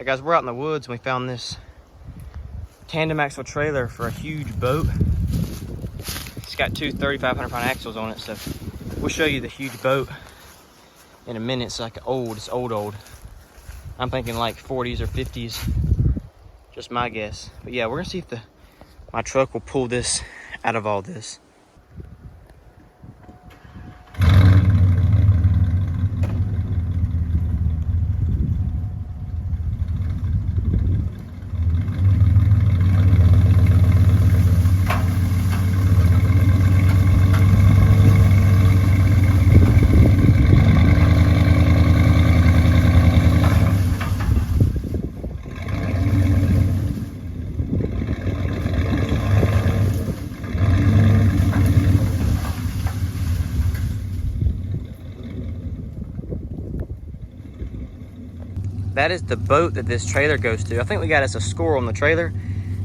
Right, guys, we're out in the woods and we found this tandem axle trailer for a huge boat. It's got two 3,500-pound axles on it, so we'll show you the huge boat in a minute. It's like it's old. I'm thinking like 40s or 50s, just my guess. But yeah, we're gonna see if my truck will pull this out of all this. That is the boat that this trailer goes to. I think we got us a score on the trailer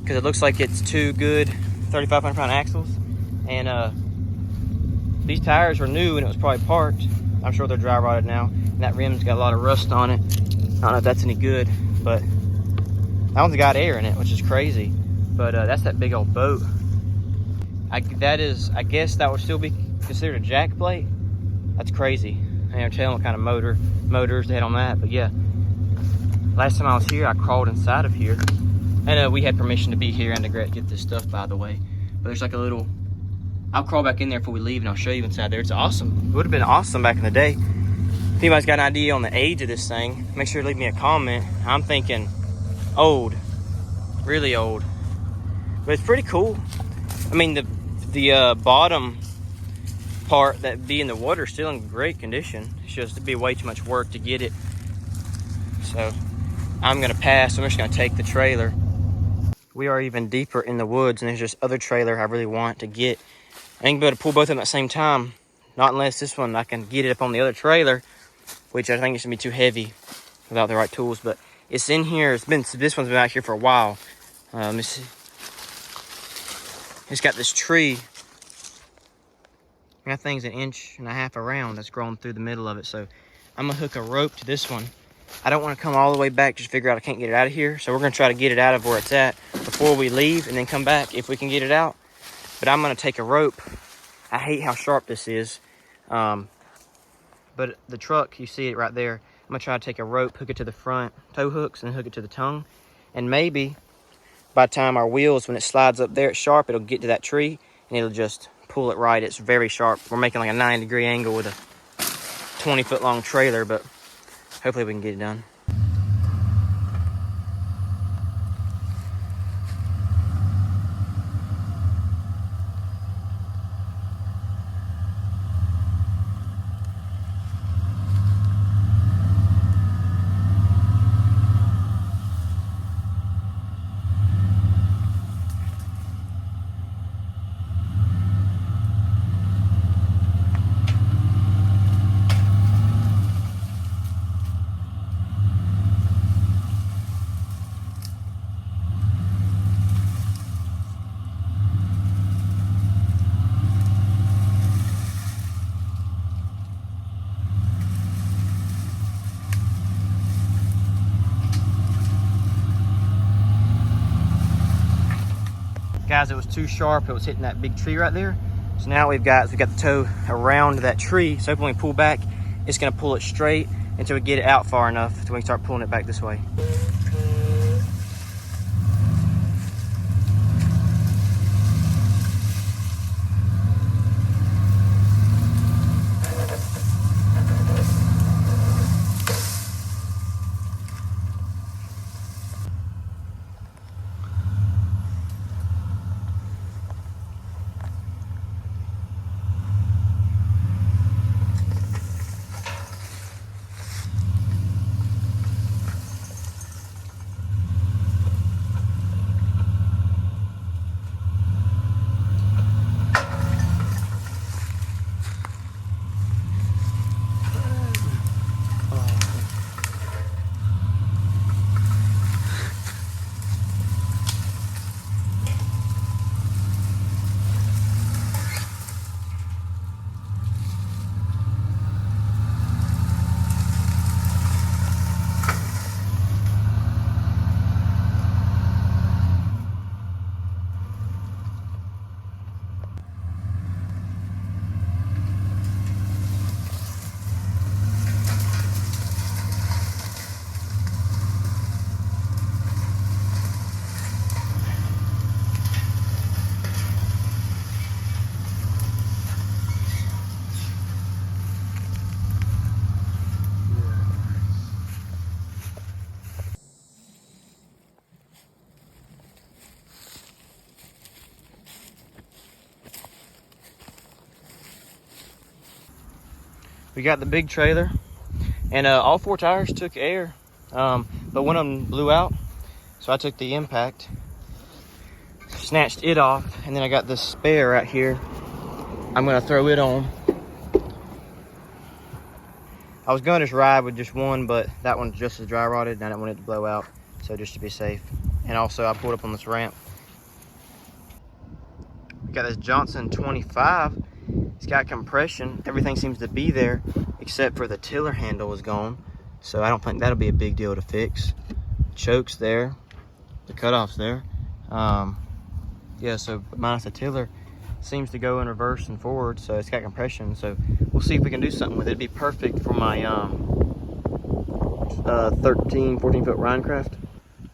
because it looks like it's two good 3,500-pound axles. And these tires were new and it was probably parked. I'm sure they're dry rotted now. And that rim's got a lot of rust on it. I don't know if that's any good, but that one's got air in it, which is crazy. But that's that big old boat. I guess that would still be considered a jack plate. That's crazy. I am telling what kind of motors they had on that, but yeah. Last time I was here, I crawled inside of here. And we had permission to be here and to get this stuff, by the way. But there's like a little, I'll crawl back in there before we leave and I'll show you inside there. It's awesome. It would have been awesome back in the day. If anybody's got an idea on the age of this thing, make sure to leave me a comment. I'm thinking old, really old. But it's pretty cool. I mean, the bottom part that be in the water is still in great condition. It's just it'd be way too much work to get it. So I'm gonna pass. I'm just gonna take the trailer. We are even deeper in the woods, and there's just other trailer I really want to get. I ain't gonna be able to pull both of them at the same time. Not unless this one I can get it up on the other trailer, which I think it's gonna be too heavy without the right tools. But it's in here. This one's been out here for a while. Let me see. It's got this tree. That thing's 1.5 inches around that's grown through the middle of it. So I'm gonna hook a rope to this one. I don't want to come all the way back, just figure out I can't get it out of here. So we're going to try to get it out of where it's at before we leave and then come back if we can get it out. But I'm going to take a rope. I hate how sharp this is. But the truck, you see it right there. I'm going to try to take a rope, hook it to the front tow hooks and hook it to the tongue. And maybe by the time our wheels, when it slides up there, it's sharp, it'll get to that tree and it'll just pull it right. It's very sharp. We're making like a 90-degree angle with a 20-foot long trailer, but hopefully we can get it done. Guys, it was too sharp. It was hitting that big tree right there. So now we've got the tow around that tree. So when we pull back, it's gonna pull it straight until we get it out far enough until we can start pulling it back this way. we got the big trailer, and all 4 tires took air, but one of them blew out, so I took the impact, snatched it off, and then I got this spare right here. I'm gonna throw it on. I was gonna just ride with just one, but that one's just as dry rotted, and I didn't want it to blow out, so just to be safe. And also I pulled up on this ramp. We got this Johnson 25. It's got compression. Everything seems to be there, except for the tiller handle is gone. So I don't think that'll be a big deal to fix. Choke's there, the cutoff's there. Yeah, so minus the tiller, seems to go in reverse and forward, so it's got compression. So we'll see if we can do something with it. It'd be perfect for my 14 foot Rhinecraft.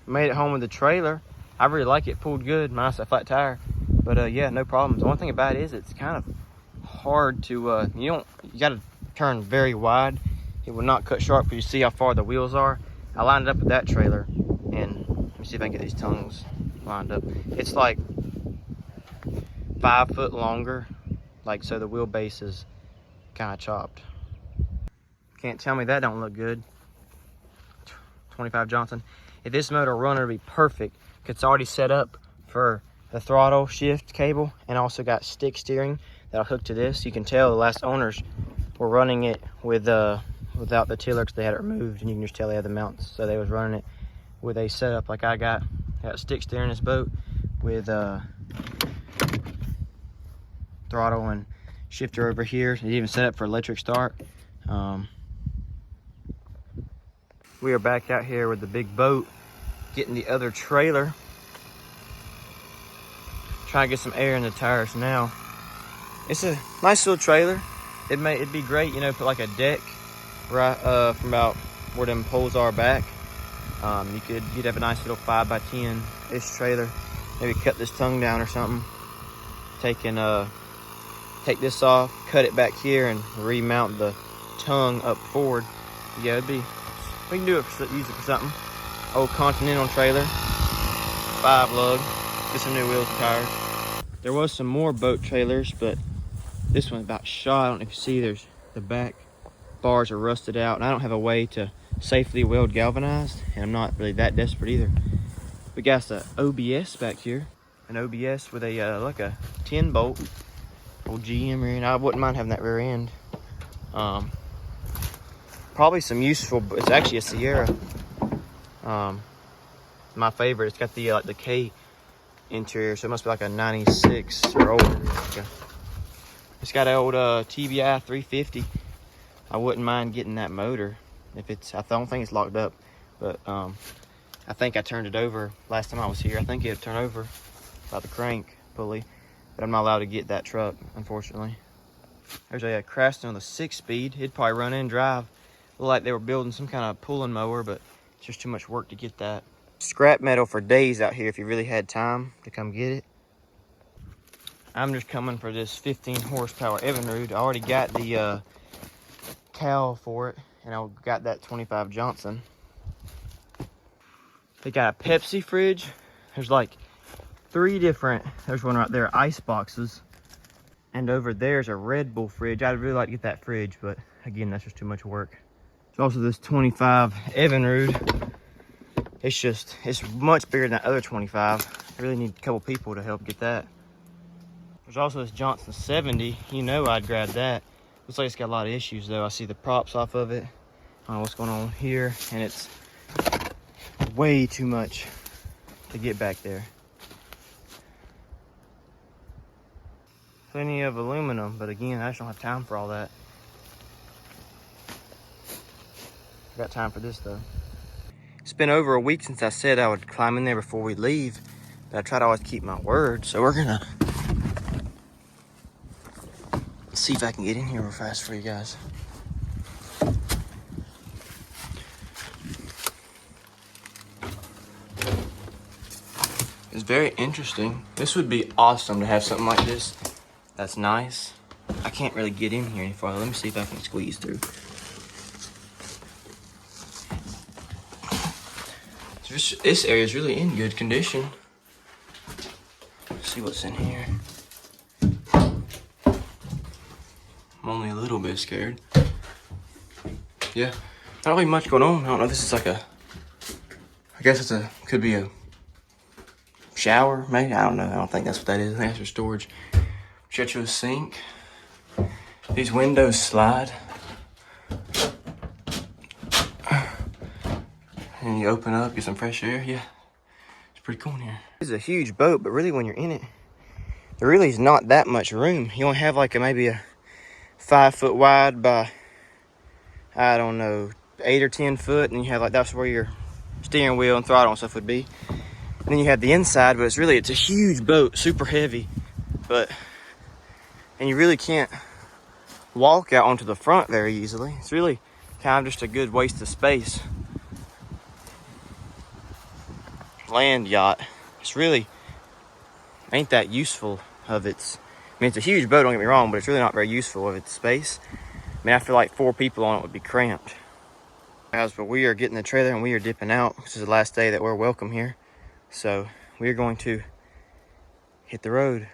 Made it home with the trailer. I really like it, pulled good, minus that flat tire. But yeah, no problems. The one thing about it is it's kind of hard to, you gotta turn very wide. It will not cut sharp, but you see how far the wheels are. I lined it up with that trailer, and let me see if I can get these tongues lined up. It's like 5 foot longer, like, so the wheelbase is kind of chopped. Can't tell me that don't look good. 25 Johnson. If this motor runner would be perfect, it's already set up for the throttle shift cable, and also got stick steering that I'll hook to this. You can tell the last owners were running it with without the tiller because they had it removed, and you can just tell they had the mounts. So they was running it with a setup like I got. Stick steering this boat with throttle and shifter over here. It even set up for electric start. We are back out here with the big boat, getting the other trailer. Trying to get some air in the tires now. It's a nice little trailer. It'd be great, you know, put like a deck right from about where them poles are back. You'd have a nice little 5x10-ish trailer. Maybe cut this tongue down or something. Take this off, cut it back here, and remount the tongue up forward. Yeah, we can do it, use it for something. Old Continental trailer, 5 lug, get some new wheels and tires. There was some more boat trailers, but this one's about shot. I don't know if you see, there's the back bars are rusted out, and I don't have a way to safely weld galvanized, and I'm not really that desperate either. We got the OBS back here, an OBS with a like a 10 bolt, old GM rear end. I wouldn't mind having that rear end. Probably some useful, it's actually a Sierra. My favorite. It's got the like the K interior, so it must be like a 96 or older. Okay. It's got an old TBI 350. I wouldn't mind getting that motor if it's, I don't think it's locked up, but I think I turned it over last time I was here. I think it had turned over by the crank pulley, but I'm not allowed to get that truck, unfortunately. There's a Craftsman on the 6-speed. It'd probably run in drive. Looked like they were building some kind of pulling mower, but it's just too much work to get that. Scrap metal for days out here if you really had time to come get it. I'm just coming for this 15 horsepower Evinrude. I already got the cowl for it, and I got that 25 Johnson. They got a Pepsi fridge. There's like 3 different, there's one right there, ice boxes. And over there's a Red Bull fridge. I'd really like to get that fridge, but again, that's just too much work. There's also this 25 Evinrude. It's much bigger than that other 25. I really need a couple people to help get that. There's also this Johnson 70. You know I'd grab that. Looks like it's got a lot of issues though. I see the props off of it. I don't know what's going on here, and it's way too much to get back there. Plenty of aluminum, but again, I just don't have time for all that. I got time for this though. It's been over a week since I said I would climb in there before we leave, but I try to always keep my word. So we're gonna see if I can get in here real fast for you guys. It's very interesting. This would be awesome to have something like this. That's nice. I can't really get in here any farther. Let me see if I can squeeze through. So this area is really in good condition. Let's see what's in here. I'm only a little bit scared. yeah, not really much going on. I don't know. This is like I guess could be a shower, maybe. I don't know. I don't think that's what that is. I think that's for storage. Shut your sink. These windows slide. And you open up, get some fresh air. Yeah, it's pretty cool in here. This is a huge boat, but really when you're in it, there really is not that much room. You only have like maybe a 5 foot wide by, I don't know, 8 or 10 foot. And you have like, that's where your steering wheel and throttle and stuff would be. And then you have the inside, but it's a huge boat, super heavy. And you really can't walk out onto the front very easily. It's really kind of just a good waste of space. Land yacht. It's really ain't that useful of its, I mean, it's a huge boat, don't get me wrong, but it's really not very useful of its space. I mean, I feel like 4 people on it would be cramped. Guys, but we are getting the trailer and we are dipping out. This is the last day that we're welcome here. So we are going to hit the road.